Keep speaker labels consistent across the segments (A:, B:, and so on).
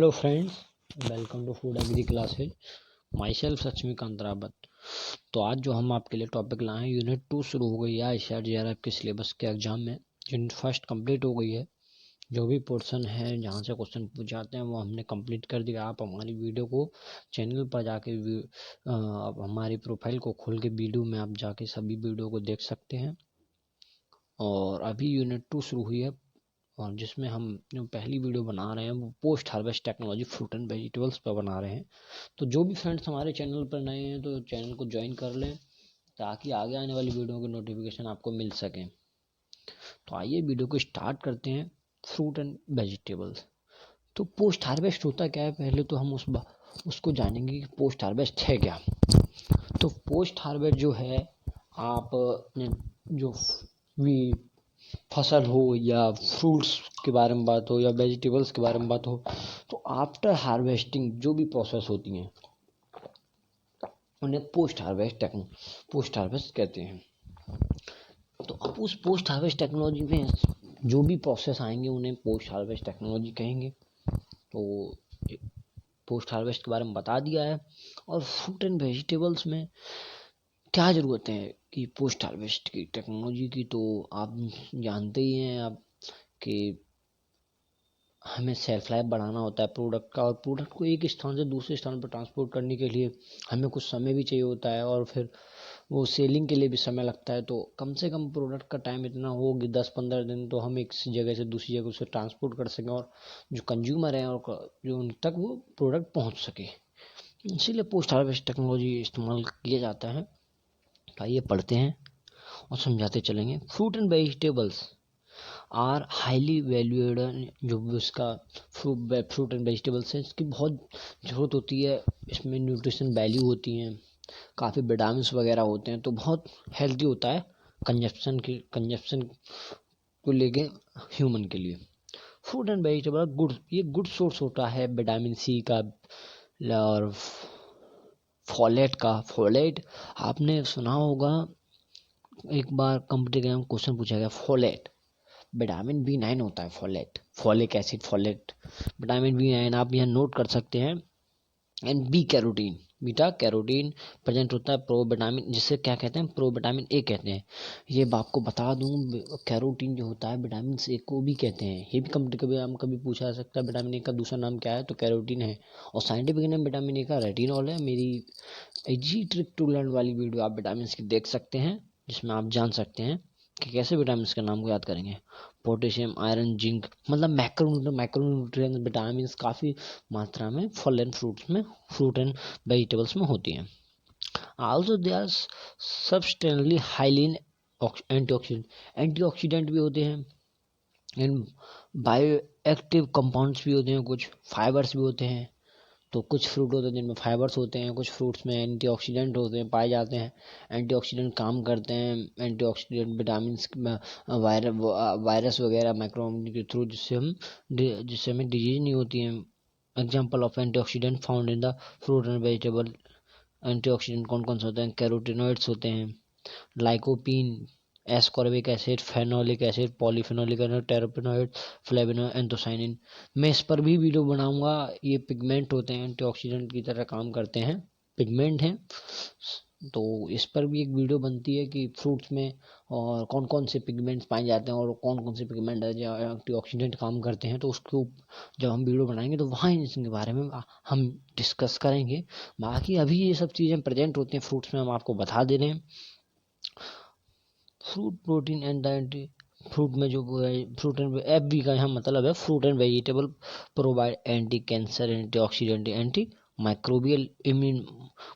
A: Hello friends, welcome to food agri classes. Myself Laxmikant Rawat. तो आज जो हम आपके लिए टॉपिक लाए हैं, यूनिट 2 शुरू हो गई है ICAR के सिलेबस के एग्जाम में। यूनिट फर्स्ट कंप्लीट हो गई है। जो भी पोर्शन है जहाँ से क्वेश्चन पूछ जाते हैं वो हमने कंप्लीट कर दिया। आप हमारी वीडियो को चैनल पर जाके हमारी प्रोफाइल को खोल के वीडियो में आप जाके सभी वीडियो को देख सकते हैं। और अभी यूनिट 2 शुरू हुई है और जिसमें हम जो पहली वीडियो बना रहे हैं वो post harvest technology fruit and vegetables पर बना रहे हैं। तो जो भी फ्रेंड्स हमारे चैनल पर नए हैं तो चैनल को ज्वाइन कर लें ताकि आगे आने वाली वीडियो की नोटिफिकेशन आपको मिल सके। तो आइए वीडियो को स्टार्ट करते हैं। Fruit and vegetables. तो पोस्ट हार्वेस्ट होता क्या है, पहले तो हम उसको जानेंगे कि पोस्ट हार्वेस्ट है क्या। तो पोस्ट हार्वेस्ट जो है, आप जो भी फसल हो या फ्रूट्स के बारे में बात हो या वेजिटेबल्स के बारे में बात हो, तो आफ्टर हार्वेस्टिंग जो भी प्रोसेस होती हैं उन्हें पोस्ट हार्वेस्ट कहते हैं। तो अब उस पोस्ट हार्वेस्ट टेक्नोलॉजी में जो भी प्रोसेस आएंगे उन्हें पोस्ट हार्वेस्ट टेक्नोलॉजी कहेंगे। तो पोस्ट हार्वेस्ट के बारे में बता दिया है। और फ्रूट एंड वेजिटेबल्स में क्या ज़रूरत है कि पोस्ट हार्वेस्ट की टेक्नोलॉजी की, तो आप जानते ही हैं आप कि हमें सेल्फ लाइफ बढ़ाना होता है प्रोडक्ट का, और प्रोडक्ट को एक स्थान से दूसरे स्थान पर ट्रांसपोर्ट करने के लिए हमें कुछ समय भी चाहिए होता है, और फिर वो सेलिंग के लिए भी समय लगता है। तो कम से कम प्रोडक्ट का टाइम इतना हो कि 10-15 दिन तो हम एक जगह से दूसरी जगह उसे ट्रांसपोर्ट कर सकें और जो कंज्यूमर हैं और जो उन तक वो प्रोडक्ट पहुंच सके। इसीलिए पोस्ट हार्वेस्ट टेक्नोलॉजी इस्तेमाल किया जाता है। तो आइए पढ़ते हैं और समझाते चलेंगे। Fruit and vegetables are highly valued. जो भी उसका फ्रूट एंड वेजिटेबल्स है, इसकी बहुत ज़रूरत होती है। इसमें न्यूट्रिशन वैल्यू होती हैं, काफ़ी विटामिन्स वगैरह होते हैं, तो बहुत हेल्दी होता है कंजप्शन को लेके ह्यूमन के लिए। फ्रूट एंड वेजिटेबल ये गुड सोर्स होता है विटामिन सी का और फोलेट आपने सुना होगा। एक बार कंप्यूटर में क्वेश्चन पूछा गया, फोलेट विटामिन B9 होता है। Folic acid, folate, vitamin B9 आप यहाँ नोट कर सकते हैं। एंड बीटा कैरोटीन प्रेजेंट होता है। प्रो विटामिन जिसे क्या कहते हैं, प्रो विटामिन ए कहते हैं। ये आपको बता दूं, कैरोटीन जो होता है विटामिन ए को भी कहते हैं। ये भी कभी पूछा जा सकता है विटामिन ए का दूसरा नाम क्या है, तो कैरोटीन है। और साइंटिफिक नेम विटामिन ए का रेटिनॉल है। मेरी इजी ट्रिक टू लर्न वाली वीडियो आप विटामिन की देख सकते हैं, जिसमें आप जान सकते हैं कि कैसे विटामिन के नाम को याद करेंगे। पोटेशियम, आयरन, जिंक, मतलब मैक्रोन्यूट्रिएंट्स विटामिन काफ़ी मात्रा में फल एंड फ्रूट एंड वेजिटेबल्स में होती हैं। Also they are substantially highly antioxidant भी होते हैं, एंड बायो एक्टिव कंपाउंड्स भी होते हैं, कुछ फाइबर्स भी होते हैं। तो कुछ फ्रूट होते हैं जिनमें फाइबर्स होते हैं, कुछ फ्रूट्स में एंटीऑक्सीडेंट होते हैं, पाए जाते हैं। एंटीऑक्सीडेंट काम करते हैं, एंटीऑक्सीडेंट विटामिन वायरस वगैरह माइक्रो के थ्रू, जिससे हमें डिजीज नहीं होती है। Example of antioxidant found in the fruit and vegetable. Antioxidant कौन कौन से होते हैं? कैरोटिनॉइड्स होते हैं, lycopene, ascorbic acid, phenolic acid, polyphenolic acid, terpenoid, flavonoid, anthocyanin. मैं इस पर भी वीडियो बनाऊंगा। ये पिगमेंट होते हैं, एंटीऑक्सीडेंट की तरह काम करते हैं, पिगमेंट हैं। तो इस पर भी एक वीडियो बनती है कि फ्रूट्स में और कौन कौन से पिगमेंट्स पाए जाते हैं और कौन कौन से पिगमेंट है जो एंटीऑक्सीडेंट काम करते हैं। तो उसको जब हम वीडियो बनाएंगे तो वहाँ इसके बारे में हम डिस्कस करेंगे। बाकी अभी ये सब चीज़ें प्रेजेंट होती हैं फ्रूट्स में, हम आपको बता दे रहे हैं। Fruit protein and anti fruit में जो फ्रूट एंड एफ बी का यहाँ मतलब है fruit and vegetable provide anti cancer, anti oxidant, anti microbial immune,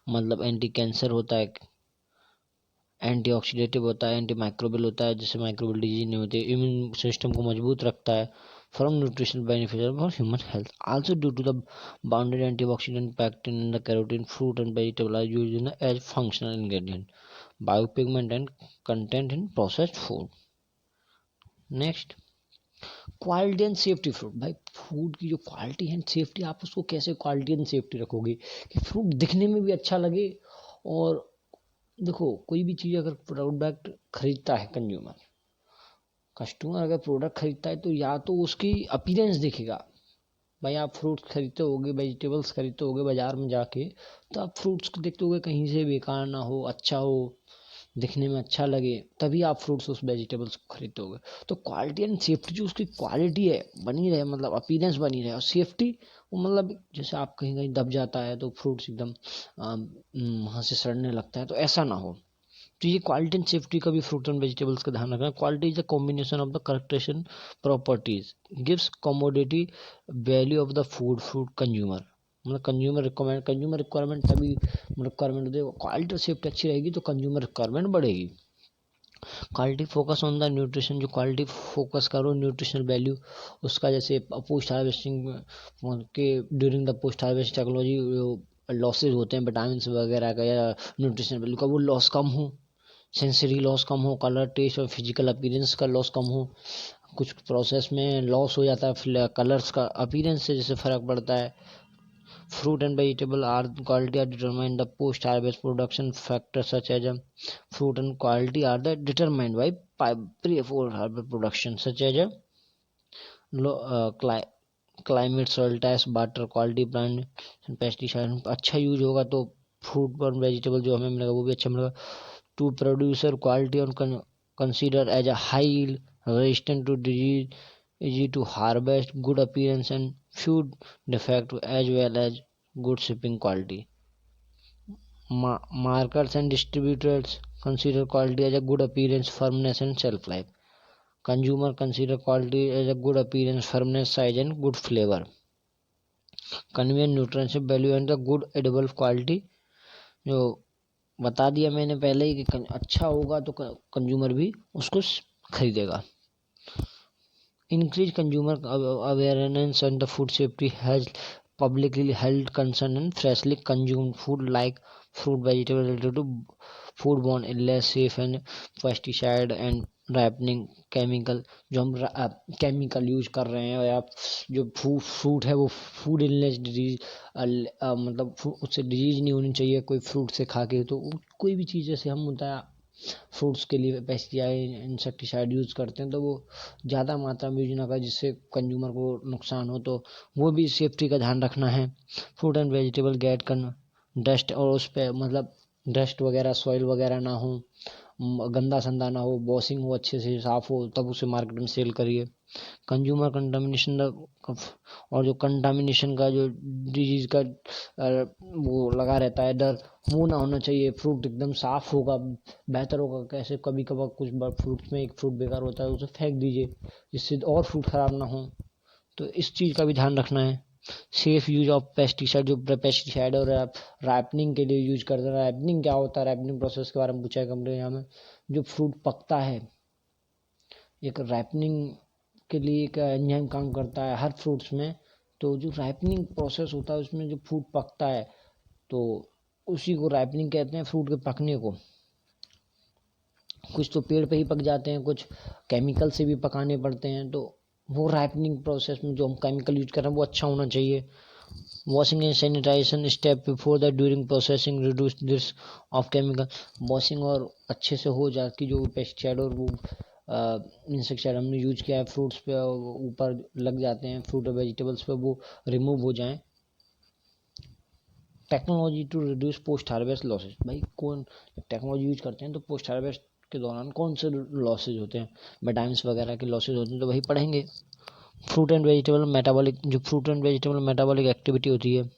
A: मतलब एंटी कैंसर होता है, एंटी ऑक्सीडेटिव होता है, एंटी माइक्रोबियल होता है जिससे माइक्रोबियल डिजीज नहीं होती, इम्यून सिस्टम को मजबूत रखता है, from nutrition beneficial for human health, also due to the bounded antioxidant packed in the carotene. Fruit and vegetable are used as functional ingredient, biopigment and content in processed food. Next, quality and safety. Fruit, भाई food की जो quality and safety, आप उसको कैसे quality and safety रखोगे कि fruit दिखने में भी अच्छा लगे। और देखो, कोई भी चीज़ अगर प्रोडक्ट खरीदता है कस्टमर अगर प्रोडक्ट खरीदता है तो या तो उसकी अपीयरेंस देखेगा, भाई आप फ्रूट्स खरीदते होगे, वेजिटेबल्स खरीदते होगे बाजार में जाके, तो आप फ्रूट्स को देखते होगे कहीं से बेकार ना हो, अच्छा हो, दिखने में अच्छा लगे, तभी आप फ्रूट्स उस वेजिटेबल्स को खरीदते होगे। तो क्वालिटी एंड सेफ्टी, जो उसकी क्वालिटी है बनी रहे, मतलब अपीयरेंस बनी रहे, और सेफ्टी वो मतलब जैसे आप कहीं कहीं दब जाता है तो फ्रूट्स एकदम वहाँ से सड़ने लगता है, तो ऐसा ना हो। तो ये क्वालिटी एंड सेफ्टी का भी फ्रूट एंड वेजिटेबल्स का ध्यान रखना। Quality is the combination of the characteristic properties gives commodity value of the food consumer, मतलब कंज्यूमर रिक्वायरमेंट तभी रिक्वायरमेंट दे, क्वालिटी और सेफ्टी अच्छी रहेगी तो कंज्यूमर रिक्वायरमेंट बढ़ेगी। Quality focus on the nutrition, जो क्वालिटी फोकस करो न्यूट्रिशनल वैल्यू उसका, जैसे पोस्ट हार्वेस्टिंग के during the post harvest technology losses होते हैं विटामिन वगैरह का या न्यूट्रिशनल वैल्यू का, वो लॉस कम हो, सेंसरी लॉस कम हो, कलर टेस्ट और फिजिकल अपीयरेंस का लॉस कम हो। कुछ प्रोसेस में लॉस हो जाता है कलर्स का, अपीयरेंस से जैसे फर्क पड़ता है। Fruit and vegetable are quality are determined the post harvest production factors such as fruit and quality are the determined by pre harvest production such as low climate, soil test, water quality, plant pesticide। अच्छा use होगा तो fruit और vegetable जो हमें मिलेगा वो भी अच्छा मिलेगा। टू प्रोड्यूसर क्वालिटी और consider as a high yield, resistant to disease, easy to harvest, good appearance and food defect, as well as good shipping quality. Markets and distributors consider quality as a good appearance, firmness and shelf life. Consumer consider quality as a good appearance, firmness, size and good flavor. Convenient nutrition value and the good edible quality, जो बता दिया मैंने पहले ही कि अच्छा होगा तो consumer भी उसको खरीदेगा। Increase consumer awareness and the food safety has publicly held concern and freshly consumed food like fruit, vegetable related to foodborne illness, safe and pesticide and ripening chemical, जो हम केमिकल यूज कर रहे हैं, या जो फ्रूट है वो food illness disease, मतलब उससे डिजीज नहीं होनी चाहिए कोई फ्रूट से खा के। तो कोई भी चीज़ जैसे हम होता है फ्रूट्स के लिए पेस्टिसाइड इंसेक्टिसाइड यूज़ करते हैं, तो वो ज़्यादा मात्रा में यूज ना करें जिससे कंज्यूमर को नुकसान हो, तो वो भी सेफ्टी का ध्यान रखना है। फ्रूट एंड वेजिटेबल गेट कर डस्ट, और उस पर मतलब डस्ट वगैरह सॉइल वगैरह ना हो, गंदा संदा ना हो, वॉशिंग हो, अच्छे से साफ़ हो, तब उसे मार्केट में सेल करिए। कंज्यूमर कंटामिनेशन, और जो कंटामिनेशन का जो डिजीज़ का वो लगा रहता है डर, वो ना होना चाहिए। फ्रूट एकदम साफ़ होगा बेहतर होगा। कैसे कभी कभार कुछ फ्रूट्स में एक फ्रूट बेकार होता है उसे फेंक दीजिए जिससे और फ्रूट ख़राब ना हो, तो इस चीज़ का भी ध्यान रखना है। सेफ यूज ऑफ पेस्टिसाइड, जो पेस्टिसाइड और रैपनिंग के लिए यूज करते हैं। रैपनिंग क्या होता है, रैपनिंग प्रोसेस के बारे में पूछा है कंपनी यहाँ में। जो फ्रूट पकता है, एक रैपनिंग के लिए एक एंजाइम काम करता है हर फ्रूट्स में, तो जो रैपनिंग प्रोसेस होता है उसमें जो फ्रूट पकता है तो उसी को रैपनिंग कहते हैं, फ्रूट के पकने को। कुछ तो पेड़ पे ही पक जाते हैं, कुछ केमिकल से भी पकाने पड़ते हैं, तो वो रैपनिंग प्रोसेस में जो हम केमिकल यूज कर रहे हैं वो अच्छा होना चाहिए। Washing and sanitisation step before the during processing reduce this of chemical. Washing और अच्छे से हो जाती, जो पेस्टिसाइड और वो इंसेक्टिसाइड हमने यूज किया है फ्रूट्स पे ऊपर लग जाते हैं, फ्रूट और वेजिटेबल्स पे, वो रिमूव हो जाएं। Technology to reduce post harvest losses. भाई कौन टेक्नोलॉजी यूज करते हैं तो पोस्ट हार्वेस्ट के दौरान कौन से लॉसेज होते हैं, विटामिन वगैरह के लॉसेज होते हैं, तो वही पढ़ेंगे। फ्रूट एंड वेजिटेबल मेटाबॉलिक, जो fruit and vegetable metabolic activity होती है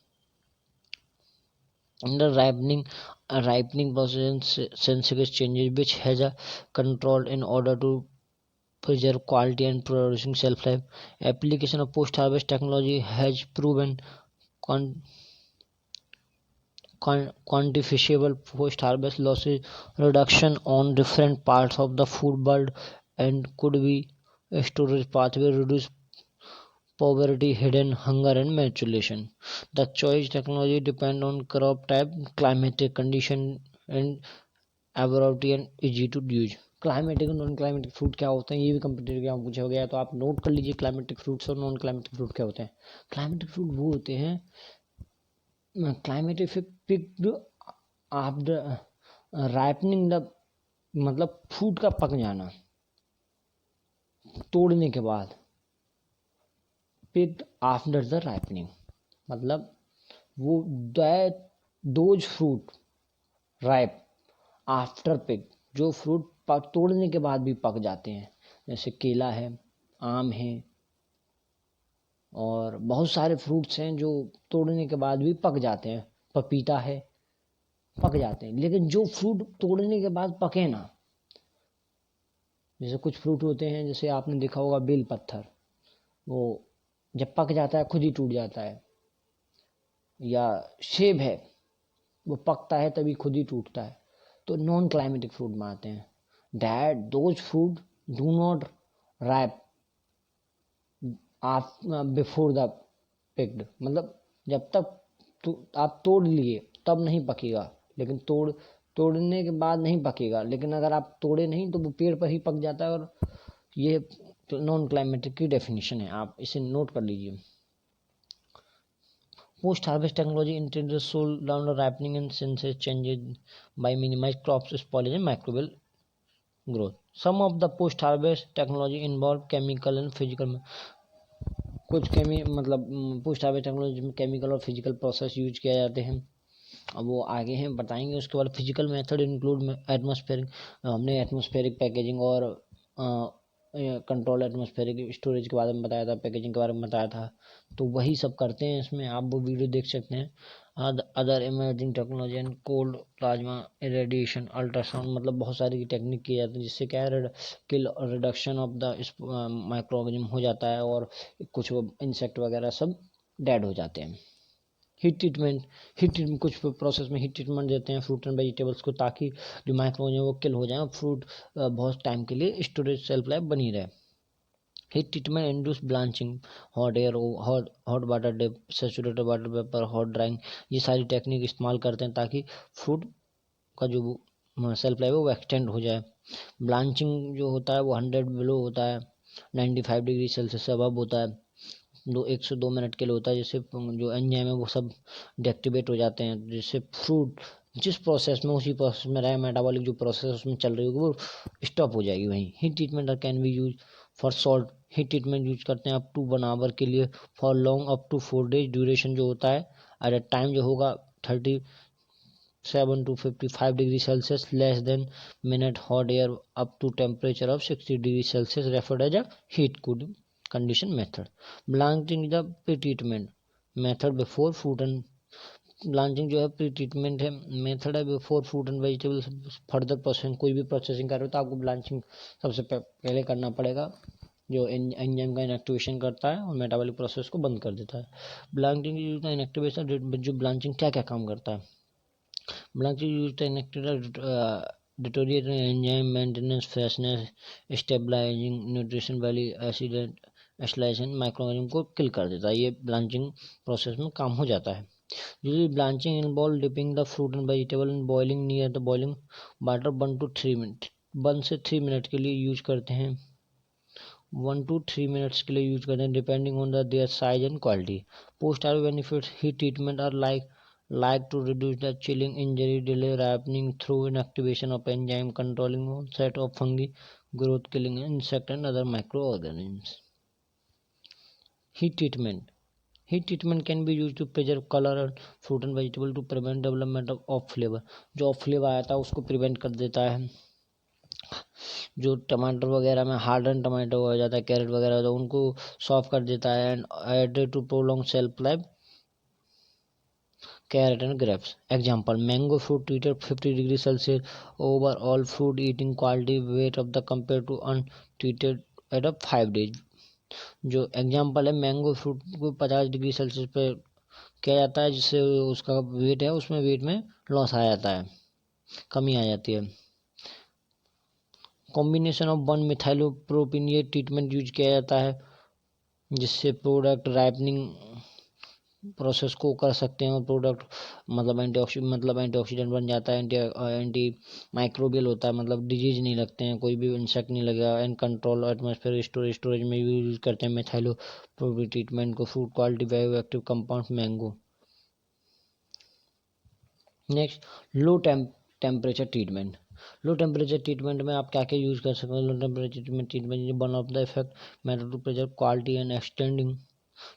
A: under ripening process, sensitive changes which has a control in order to preserve quality and producing shelf life. Application of post harvest technology has proven quantifiable post harvest losses reduction on different parts of the food bird, and could be a storage pathway reduce poverty, hidden hunger and malnutrition. The choice technology depend on crop type, climatic condition and availability and easy to use. Climatic और non climacteric fruit क्या होते हैं, ये भी computer के यहाँ पूछा गया है, तो आप नोट कर लीजिए क्लाइमेटिक फ्रूट्स और नॉन क्लाइमेटिक फ्रूट क्या होते हैं। क्लाइमेटिक फ्रूट वो होते हैं क्लाइमेटिक आफ्टर राइपनिंग द, मतलब फ्रूट का पक जाना तोड़ने के बाद, picked after the ripening, मतलब वो those fruit ripe after pick, जो फ्रूट तोड़ने के बाद भी पक जाते हैं, जैसे केला है, आम है, और बहुत सारे फ्रूट्स हैं जो तोड़ने के बाद भी पक जाते हैं, पपीता है, पक जाते हैं। लेकिन जो फ्रूट तोड़ने के बाद पके ना, जैसे कुछ फ्रूट होते हैं, जैसे आपने देखा होगा बेल पत्थर, वो जब पक जाता है खुद ही टूट जाता है, या सेब है, वो पकता है तभी खुद ही टूटता है। तो नॉन क्लाइमेटिक फ्रूट में आते हैं, that those fruit do not ripe before the picked, मतलब जब तक आप तोड़ लिए तब नहीं पकेगा, लेकिन तोड़ने के बाद नहीं पकेगा, लेकिन अगर आप तोड़े नहीं तो वो पेड़ पर ही पक जाता है। और ये नॉन क्लाइमेटिक की डेफिनेशन है, आप इसे नोट कर लीजिए। Post harvest technology intends to slow down the ripening and senses changes by minimize crops spoilage and microbial growth. Some of the post harvest technology involve chemical and physical, कुछ मतलब post harvest technology में chemical और physical process use किया जाते हैं। अब वो आगे हैं बताएंगे। उसके बाद फिजिकल मेथड इंक्लूड एटमॉस्फेरिक, हमने एटमॉस्फेरिक पैकेजिंग और कंट्रोल एटमॉस्फेरिक स्टोरेज के बारे में बताया था, पैकेजिंग के बारे में बताया था, तो वही सब करते हैं इसमें, आप वो वीडियो देख सकते हैं। Other emerging technology and cold plasma radiation ultrasound, मतलब बहुत सारी टेक्निक की जाती है जिससे क्या है kill reduction of the micro organism हो जाता है और कुछ इंसेक्ट वगैरह सब डेड हो जाते हैं। हीट ट्रीटमेंट कुछ प्रोसेस में हीट ट्रीटमेंट देते हैं फ्रूट एंड वेजिटेबल्स को, ताकि जो माइक्रो वो किल हो जाए और फ्रूट बहुत टाइम के लिए स्टोरेज सेल्फ लाइफ बनी रहे। Heat treatment induce blanching, hot air, hot water dip, saturated water vapour, hot drying, ये सारी टेक्निक इस्तेमाल करते हैं ताकि फ्रूट का जो सेल्फ लाइफ है वो एक्सटेंड हो जाए। ब्लांचिंग जो होता है वो 100 बिलो होता है, 95 डिग्री सेल्सियस से अबव होता है, 102 मिनट के लिए होता है, जिससे जो एंजाइम है वो सब डेक्टिवेट हो जाते हैं, जिससे फ्रूट जिस प्रोसेस में उसी प्रोसेस में रहे, मेटाबॉलिक जो प्रोसेस उसमें चल रही होगी वो स्टॉप हो जाएगी वहीं। Heat treatment can be use for salt, heat treatment use करते हैं अप टू 1 आवर के लिए, for long up to 4 days, duration जो होता है एट टाइम जो होगा 37 to 55 degree Celsius, less than minute, hot air up to temperature of 60 degree Celsius, referred as a heat cooling condition method. Blanching is the pre treatment method before fruit and, blanching जो है pre treatment है method है before fruit and vegetables further processing, कोई भी processing कर रहे हो तो आपको ब्लांचिंग सबसे पहले करना पड़ेगा, जो एंजाइम का इनएक्टिवेशन करता है और मेटाबॉलिक प्रोसेस को बंद कर देता है। ब्लांचिंग यूज द इनएक्टिवेशन, जो ब्लांचिंग क्या क्या काम करता है। Blanching use the inactivate deteriorate enzyme maintenance freshness, stabilising nutrition value, acid एस्लाइसन माइक्रोऑर्गेनिज्म को किल कर देता है। ये ब्लांचिंग प्रोसेस में काम हो जाता है। Usually blanching involve dipping the fruit and vegetable in boiling near the boiling water 1 to 3 minute, 1 से 3 मिनट के लिए यूज करते हैं, 1 to 3 मिनट्स के लिए यूज करते हैं, depending on the their size and quality. Post harvest benefits, heat treatment are like to reduce the chilling, injury, delay ripening through inactivation of enzyme, controlling onset of fungi growth, killing insect and other microorganisms. Heat treatment, heat treatment can be used to preserve color and fruit and vegetable to prevent development of off flavor, जो of flavour आया था उसको prevent कर देता है। जो टमाटर वगैरह में हार्डन टमाटो हो जाता है, कैरेट वगैरह तो उनको सॉफ्ट कर देता है। And added to prolong shelf life, carrot and grapes. Example, mango fruit treated 50 degree Celsius, overall fruit eating quality weight of the compared to untreated at a 5 days। जो एग्जाम्पल है, mango fruit को 50 degree Celsius पे किया जाता है, जिससे उसका wait है उसमें वेट में लॉस आ जाता है, कमी आ जाती है। कॉम्बिनेशन ऑफ 1 मिथाइलोप्रोपिन, ये ट्रीटमेंट यूज किया जाता है जिससे प्रोडक्ट राइपनिंग प्रोसेस को कर सकते हैं और प्रोडक्ट मतलब एंटीऑक्सीडेंट बन जाता है, एंटी माइक्रोबियल होता है, मतलब डिजीज नहीं लगते हैं, कोई भी इंसेक्ट नहीं लगेगा। एंड कंट्रोल एटमॉस्फेयर स्टोरेज में भी यूज करते हैं मेथाइलोप्रोपिन ट्रीटमेंट को। Fruit quality bio active compound mango. Next, low temperature treatment. Low temperature treatment में आप क्या क्या यूज कर सकते हैं। Low temperature treatment one of the effect method to preserve quality and extending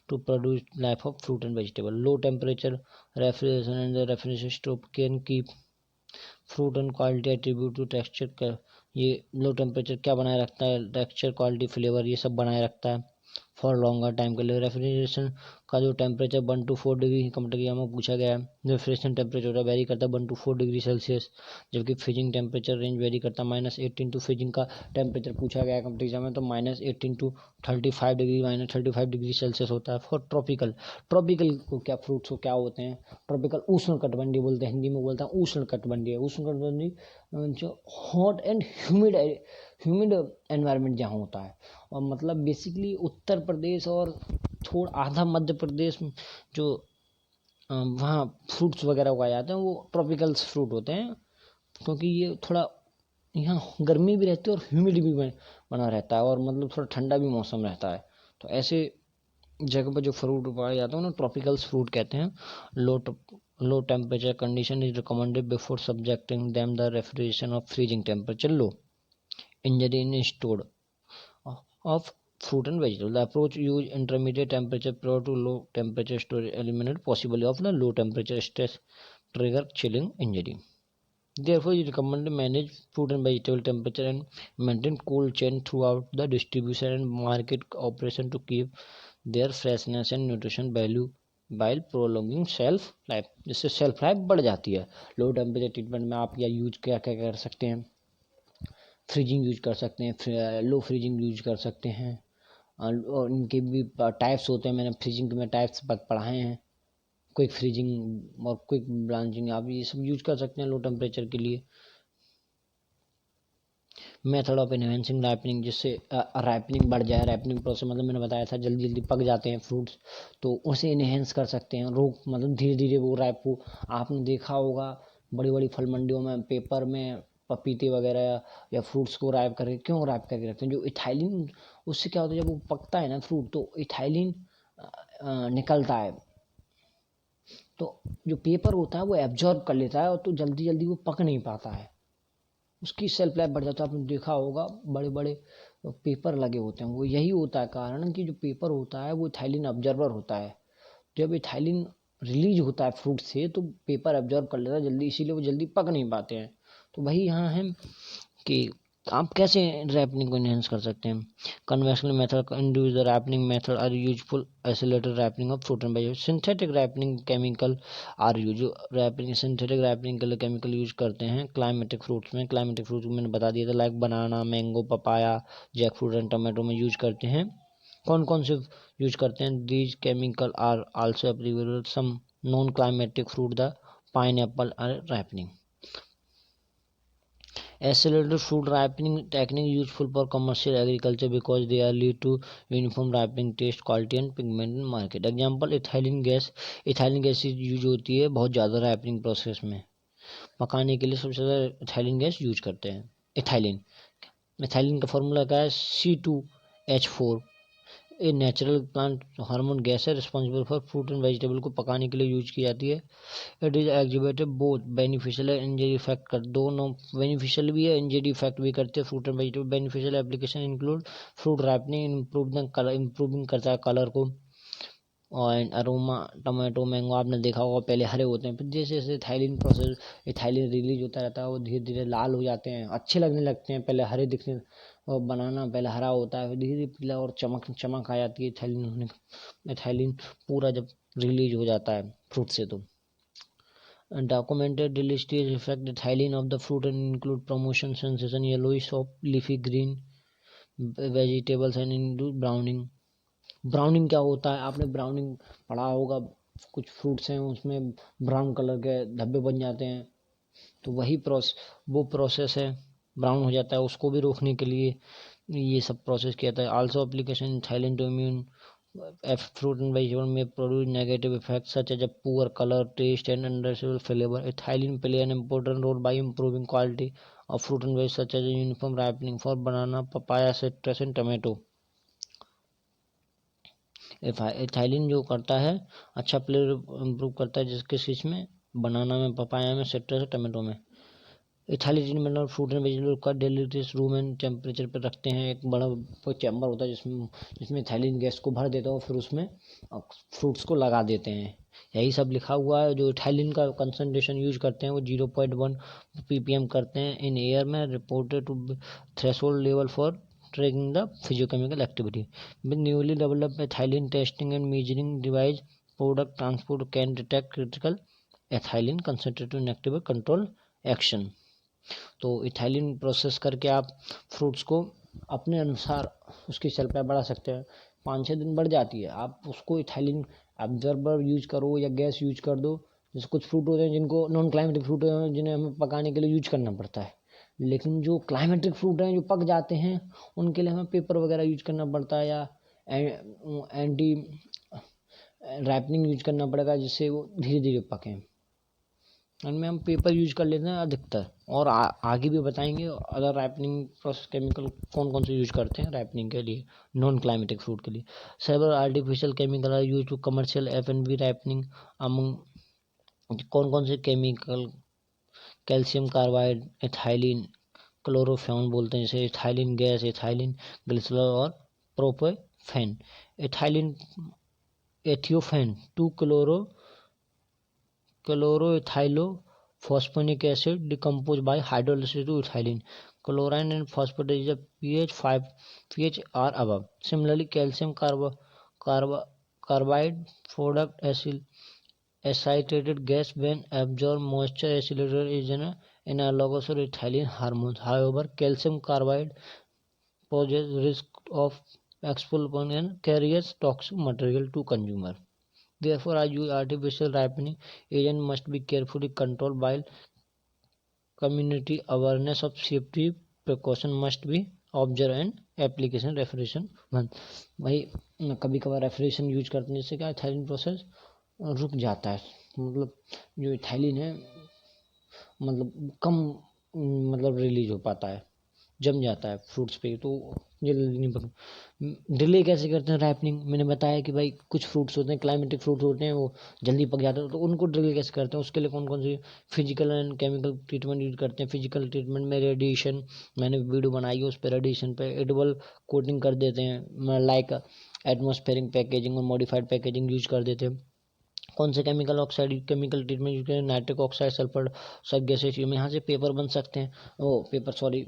A: to produce life of fruit and vegetable. Low temperature refrigeration and the refrigeration stove can keep fruit and quality attribute to texture. ये low temperature क्या बनाए रखता है, texture, quality, flavour, ये सब बनाए रखता है फॉर लॉन्गर टाइम के लिए। रेफ्रिजरेशन का जो टेम्परेचर 1 to 4 डिग्री कंप्यूटर में पूछा गया है। रेफ्रिजरेशन टेम्परेचर वेरी करता है 1 to 4 डिग्री सेल्सियस, जबकि फ्रीजिंग टेम्परेचर रेंज वेरी करता है -18 टू, फ्रीजिंग का टेम्परेचर पूछा गया है कंप्यूटर में तो -18 to 35 डिग्री, -35 डिग्री सेल्सियस होता है। फॉर ट्रॉपिकल, ट्रॉपिकल को क्या फ्रूट्स को क्या होते हैं, ट्रॉपिकल उष्ण कटिबंधीय बोलते हैं, हिंदी में बोलते हैं उष्ण कटिबंधीय। उष्ण कटिबंधीय जो हॉट एंड ह्यूमिड एनवायरनमेंट जहाँ होता है, और मतलब बेसिकली उत्तर प्रदेश और थोड़ा आधा मध्य प्रदेश जो वहाँ फ्रूट्स वगैरह उगाए जाते हैं वो ट्रॉपिकल फ्रूट होते हैं, क्योंकि ये थोड़ा यहाँ गर्मी भी रहती है और ह्यूमिडिटी भी बना रहता है, और मतलब थोड़ा ठंडा भी मौसम रहता है। तो ऐसे जगह पर जो फ्रूट उगाए जाते हैं उन्हें ट्रॉपिकल फ्रूट कहते हैं। Low temperature condition is recommended before subjecting them the refrigeration of freezing temperature low injury in stored of fruit and vegetable. The approach use intermediate temperature prior to low temperature storage eliminate possibility of the low temperature stress trigger chilling injury. Therefore, it recommended manage fruit and vegetable temperature and maintain cold chain throughout the distribution and market operation to keep their freshness and nutrition value while prolonging shelf life. जिससे shelf life बढ़ जाती है। लो temperature treatment में आप या use क्या क्या कर सकते हैं, फ्रीजिंग यूज कर सकते हैं, लो फ्रीजिंग यूज कर सकते हैं, और इनके भी टाइप्स होते हैं, मैंने फ्रीजिंग में टाइप्स पढ़ाए हैं, क्विक फ्रीजिंग और क्विक ब्लांचिंग, आप ये सब यूज कर सकते हैं लो टेम्परेचर के लिए। मेथड ऑफ एनहेंसिंग राइपनिंग, जिससे राइपनिंग बढ़ जाए, राइपनिंग प्रोसेस मतलब मैंने बताया था जल्दी जल्दी पक जाते हैं फ्रूट्स, तो उसे इनहेंस कर सकते हैं, रोक मतलब धीरे धीरे वो राइप हो। आपने देखा होगा बड़ी बड़ी फल मंडियों में पेपर में पपीते वगैरह या फ्रूट्स को राइप करके क्यों राइप करके रखते हैं, जो इथाइलिन, उससे क्या होता है जब वो पकता है ना फ्रूट तो इथाइलिन निकलता है, तो जो पेपर होता है वो एब्जॉर्ब कर लेता है और तो जल्दी जल्दी वो पक नहीं पाता है, उसकी शेल्फ लाइफ बढ़ जाता है। आपने देखा होगा बड़े बड़े पेपर लगे होते हैं, वो यही होता है कारण कि जो पेपर होता है वो इथाइलिन ऑब्जर्वर होता है। जब इथाइलिन रिलीज होता है फ्रूट से तो पेपर एब्जॉर्ब कर लेता है जल्दी, इसीलिए वो जल्दी पक नहीं पाते हैं। तो वही यहाँ है कि आप कैसे रैपनिंग को इनहेंस कर सकते हैं। Conventional method induce the ripening method are useful isolated ripening of fruit and vegetable. Synthetic ripening chemical are use, जो रैपनिंग सिंथेटिक रैपनिंग के लिए केमिकल यूज करते हैं क्लाइमेटिक फ्रूट्स में। क्लाइमेटिक फ्रूट्स मैंने बता दिया था, like banana, mango, papaya, jackfruit and tomato में यूज करते हैं। कौन कौन से यूज करते हैं, these chemical are also applicable some non climacteric fruit, the pineapple are ripening. Accelerated fruit ripening technique useful for commercial agriculture because they are lead to uniform ripening taste, quality and pigment in market. Example ethylene gas, ethylene gas use होती है बहुत ज़्यादा ripening process में, पकाने के लिए सबसे ज़्यादा इथाइलिन गैस यूज करते हैं। इथाइलिन, इथाइलिन का फॉर्मूला क्या है, C2H4। A natural plant hormone gas है, responsible for fruit and vegetable को पकाने के लिए यूज की जाती है। It is exhibited both beneficial and injury effect कर, दोनों बेनिफिशियल भी है इंजरी इफेक्ट भी करते हैं fruit and vegetable. Beneficial application include fruit ripening, improving करता है कलर को, और अरोमा। टमाटो, मैंगो आपने देखा होगा पहले हरे होते हैं, फिर जैसे जैसे इथाइलिन प्रोसेस, इथाइलिन रिलीज होता रहता है वो धीरे धीरे लाल हो जाते हैं, अच्छे लगने लगते हैं, पहले हरे दिखने, और बनाना पहले हरा होता है फिर धीरे धीरे पीला और चमक चमक आ जाती है इथाइलिन होने, इथाइलिन पूरा जब रिलीज हो जाता है फ्रूट से। तो documented deleterious effect ethylene of the fruit and include promotion sensation, yellowish of leafy green vegetables and induce browning। Browning क्या होता है, आपने ब्राउनिंग पढ़ा होगा, कुछ फ्रूट्स हैं उसमें ब्राउन कलर के धब्बे बन जाते हैं, तो वही वो प्रोसेस है, ब्राउन हो जाता है, उसको भी रोकने के लिए ये सब प्रोसेस किया था। Also application Thailand to immune fruit and vegetable may produce negative effects such as a poor color, taste and undesirable flavor. Ethylene play an important role by improving quality of fruit and veg such as uniform ripening for banana, papaya, citrus and tomato. Ethylene जो करता है अच्छा flavour improve करता है, जिसके चीज में, बनाना में, पपाया में, सिट्रस, टमाटो में। इथाइलिन ट्रीटमेंट और फ्रूट एंड वेजिटेबल का डेली रूम एंड टेम्परेचर पर रखते हैं। एक बड़ा चैम्बर होता है जिसमें इथाइलिन गैस को भर देते हैं और फिर उसमें फ्रूट्स को लगा देते हैं। यही सब लिखा हुआ है। जो इथाइलिन का कंसंट्रेशन यूज करते हैं वो 0.1 ppm करते हैं इन एयर में, reported to threshold level for tracking the physiochemical activity. With newly developed ethylene testing and measuring device, product transport can detect critical ethylene concentrated inactive control action. तो ethylene process करके आप fruits को अपने अनुसार उसकी shelf life बढ़ा सकते हैं। 5-6 दिन बढ़ जाती है, आप उसको इथाइलिन ऑब्जर्वर यूज करो या गैस यूज कर दो। जैसे कुछ फ्रूट होते हैं जिनको नॉन क्लाइमेटिक फ्रूट होते हैं जिन्हें हमें पकाने के लिए यूज करना पड़ता है, लेकिन जो क्लाइमेटिक फ्रूट हैं जो पक जाते हैं उनके लिए हमें पेपर वगैरह यूज करना पड़ता है या एंटी रैपनिंग यूज करना पड़ेगा जिससे वो धीरे धीरे पकें। इनमें हम पेपर यूज कर लेते हैं अधिकतर, और आगे भी बताएंगे अदर रैपनिंग प्रोसेस केमिकल कौन कौन से यूज करते हैं रैपनिंग के लिए नॉन क्लाइमेटिक फ्रूट के लिए। Several artificial chemical are use to commercial F&B ripening among. कौन कौन से chemical, calcium carbide, ethylene, chlorophene बोलते हैं जैसे इथाइलिन गैस, इथाइलिन ग्लिसरॉल और प्रोपेफेन। Ethylene ethephon 2 chloroethylphosphonic acid decomposed by hydrolysis to ethylene. Chlorine and phosphate is a pH are above. Similarly, calcium carbide product aceticated gas when absorbed moisture accelerator is an analogous to ethylene hormones. However, calcium carbide poses risk of expulsion and carries toxic material to consumer. Therefore, artificial ripening agent must be carefully controlled while community awareness of safety precaution must be observed and application refrigeration बंद। भाई कभी कभार refrigeration use करने से क्या ethylene process रुक जाता है, मतलब जो इथाइलिन है मतलब कम मतलब रिलीज हो पाता है, जम जाता है फ्रूट्स पे, तो जल्दी नहीं पक। डिले कैसे करते हैं रैपनिंग, मैंने बताया कि भाई कुछ फ्रूट्स होते हैं क्लाइमेटिक फ्रूट होते हैं वो जल्दी पक जाते हैं, तो उनको डिले कैसे करते हैं उसके लिए कौन कौन सी physical and chemical treatment use करते हैं। फिजिकल ट्रीटमेंट में रेडिएशन, मैंने वीडियो बनाई है उस पर, रेडिएशन पे एडिबल कोटिंग कर देते हैं लाइक एटमॉस्फेरिक पैकेजिंग और मॉडिफाइड पैकेजिंग यूज कर देते हैं। कौन से chemical oxide chemical treatment use करें, नाइट्रिक ऑक्साइड, सल्फर सब गैसेज, यहाँ से पेपर बन सकते हैं, वो पेपर सॉरी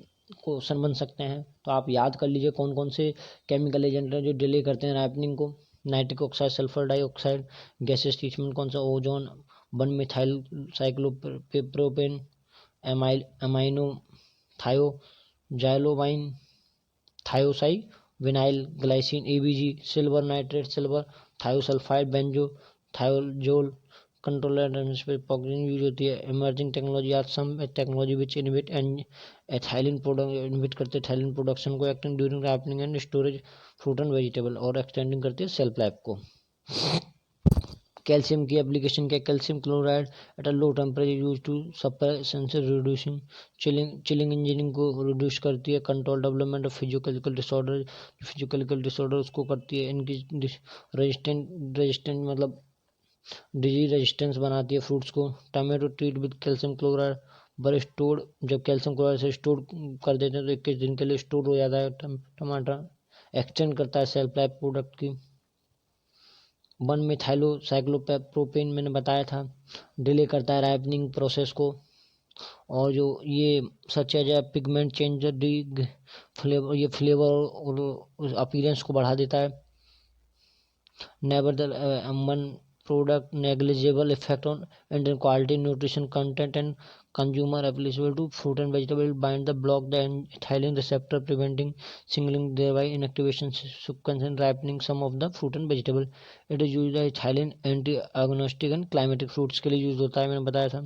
A: क्वेश्चन बन सकते हैं। तो आप याद कर लीजिए कौन कौन से केमिकल एजेंट हैं जो डिले करते हैं राइपनिंग को। Nitric oxide, sulphur dioxide, gases treatment कौन सा, ozone, 1 methyl cyclopropene, amino thio जाइलोबाइन, थायोसाई vinyl glycine, ABG, silver nitrate, silver thiosulphide, benzo thiazole, controller use होती है। इमर्जिंग टेक्नोलॉजी, आज some technology which inhibit and ethylene product inhibit करते हैं ethylene production को, acting during ripening and storage fruit and vegetable, और extending करते हैं self life को। कैल्शियम की एप्लीकेशन क्या, calcium chloride eight a low temperature use to suppress reducing chilling engineering को रिड्यूस करती है। Control development of physiochemical disorder उसको करती है। इनकी रेजिस्टेंट मतलब डिजीज रेजिस्टेंस बनाती है फ्रूट्स को। Tomato treat with calcium chloride पर स्टोर, जब कैल्शियम क्लोराइड से स्टोर कर देते हैं तो 21 दिन के लिए स्टोर हो जाता है टमाटर। एक्सटेंड करता है सेल्फ लाइफ प्रोडक्ट की। 1 मिथाइलो साइक्लोप्रोपेन मैंने बताया था, डिले करता है राइपनिंग प्रोसेस को। और जो ये सच है पिगमेंट चेंज डी फ्लेवर, ये फ्लेवर और अपीयरेंस को बढ़ा देता है। Never the product negligible effect on Indian quality, nutrition content and consumer applicable to fruit and vegetable, bind the block the ethylene receptor preventing singling, thereby inactivation sequence and ripening some of the fruit and vegetable. It is used as ethylene anti-agnostic and climatic fruits के लिए use होता है। मैंने बताया था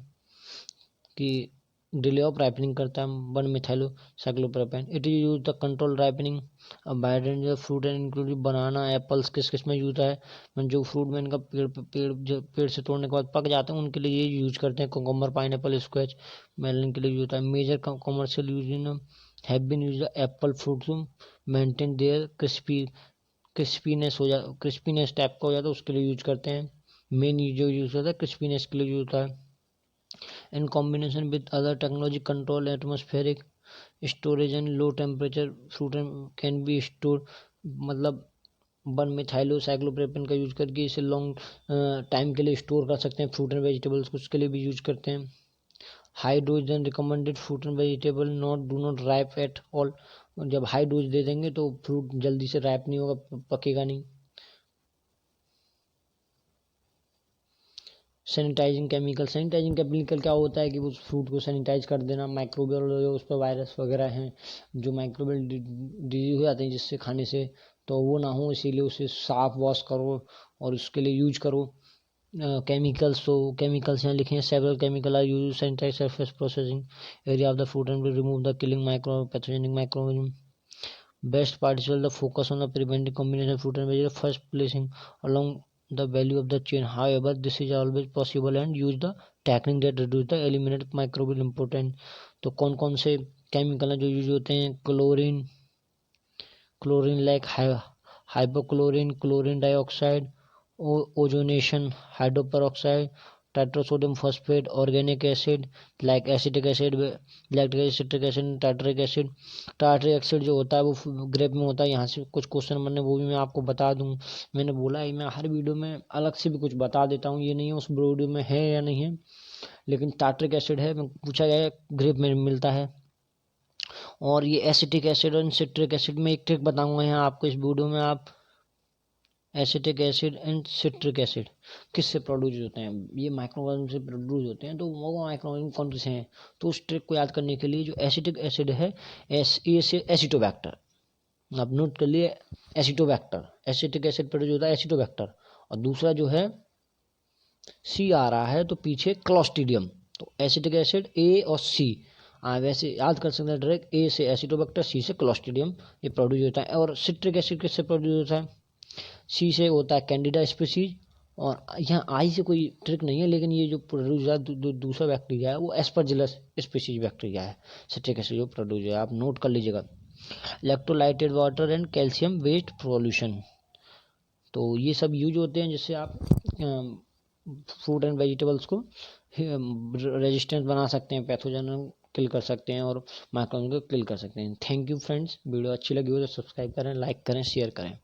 A: कि delay of ripening करता है 1 methylcyclopropene. It is use the control ripening बाइडेंज fruit and including banana, apples किस में यूज है। जो फ्रूट में इनका पेड़ से तोड़ने के बाद पक जाते हैं उनके लिए ये यूज करते हैं। कोकम्बर, पाइनएप्पल, स्क्वैच, मेलन के लिए यूज होता है। Major commercial use in have been use apple fruit to maintain their crispiness हो जा, क्रिस्पीनेस टाइप का हो जाता है उसके लिए यूज करते हैं। मेन जो यूज होता है क्रिस्पीनेस के लिए यूज होता है। in combination with other technology control atmospheric storage and low temperature fruit can be stored, मतलब 1-methylocyclopropane का यूज करके इसे लॉन्ग टाइम के लिए स्टोर कर सकते हैं फ्रूट एंड वेजिटेबल्स को, उसके लिए भी यूज करते हैं। High dose then recommended fruit and vegetable do not ripe at all, जब हाई डोज दे देंगे तो फ्रूट जल्दी से राइप नहीं होगा, पकेगा नहीं। सैनिटाइजिंग केमिकल क्या होता है कि उस फ्रूट को सैनिटाइज कर देना, माइक्रोबियल उस पर वायरस वगैरह हैं जो माइक्रोबियल डिजीज हो जाते हैं जिससे खाने से, तो वो ना हो इसीलिए उसे साफ वॉश करो और उसके लिए यूज करो। केमिकल्स, तो केमिकल्स यहाँ लिखे हैं, several chemical are use sanitise surface processing area of the fruit and remove the killing micro pathogenic microorganism. Best participate the focus on the preventing combination of fruit and vegetable first placing along the value of the chain. However, this is always possible and use the technique that reduce the eliminate microbial important. तो कौन कौन से chemical हैं जो use होते हैं? Chlorine like hypochlorine, chlorine dioxide, ozonation, hydroperoxide, tetrasodium phosphate, organic acid like acetic acid, lactic acid, citric acid, tartaric acid. Tartaric acid जो होता है वो ग्रेप में होता है, यहाँ से कुछ क्वेश्चन बनने वो भी मैं आपको बता दूँ। मैंने बोला है मैं हर वीडियो में अलग से भी कुछ बता देता हूँ, ये नहीं है उस वीडियो में है या नहीं है, लेकिन टार्टरिक एसिड है, पूछा गया है ग्रेप में मिलता है। और ये एसिटिक एसिड और सिट्रिक एसिड में एक ट्रिक बताऊंगा यहाँ आपको इस वीडियो में। आप acetic acid and citric acid किससे प्रोड्यूस होते हैं? ये माइक्रोऑर्गेनिज्म से प्रोड्यूस होते हैं। तो वो माइक्रोऑर्गेनिज्म कौन से हैं? तो उस ट्रिक को याद करने के लिए जो एसिटिक एसिड है एसिटोबैक्टर, आप नोट कर लिए, एसिटोबैक्टर, एसिटिक एसिड प्रोड्यूस होता है एसिटोबैक्टर, और दूसरा जो है सी आ रहा है तो पीछे क्लोस्ट्रीडियम। तो एसिटिक एसिड ए और सी, वैसे याद कर सकते हैं डायरेक्ट, ए से एसिटोबैक्टर, सी से क्लोस्ट्रीडियम, ये प्रोड्यूस होता है। और सिट्रिक एसिड किससे प्रोड्यूस होता है? सी से होता है कैंडिडा स्पीसीज, और यहाँ आई से कोई ट्रिक नहीं है, लेकिन ये जो प्रोड्यूस है दूसरा बैक्टीरिया है वो एस्परजिलस स्पीसीज बैक्टीरिया है, सिट्रिक एसिड जो प्रोड्यूस है, आप नोट कर लीजिएगा। Electrolysed water and calcium waste solution, तो ये सब यूज होते हैं जिससे आप फ्रूट एंड वेजिटेबल्स को रेजिस्टेंस बना सकते हैं, पैथोजन किल कर सकते हैं और माइक्रोऑर्गेनिज्म को किल कर सकते हैं। थैंक यू फ्रेंड्स, वीडियो अच्छी लगी हो तो सब्सक्राइब करें, लाइक करें, शेयर करें।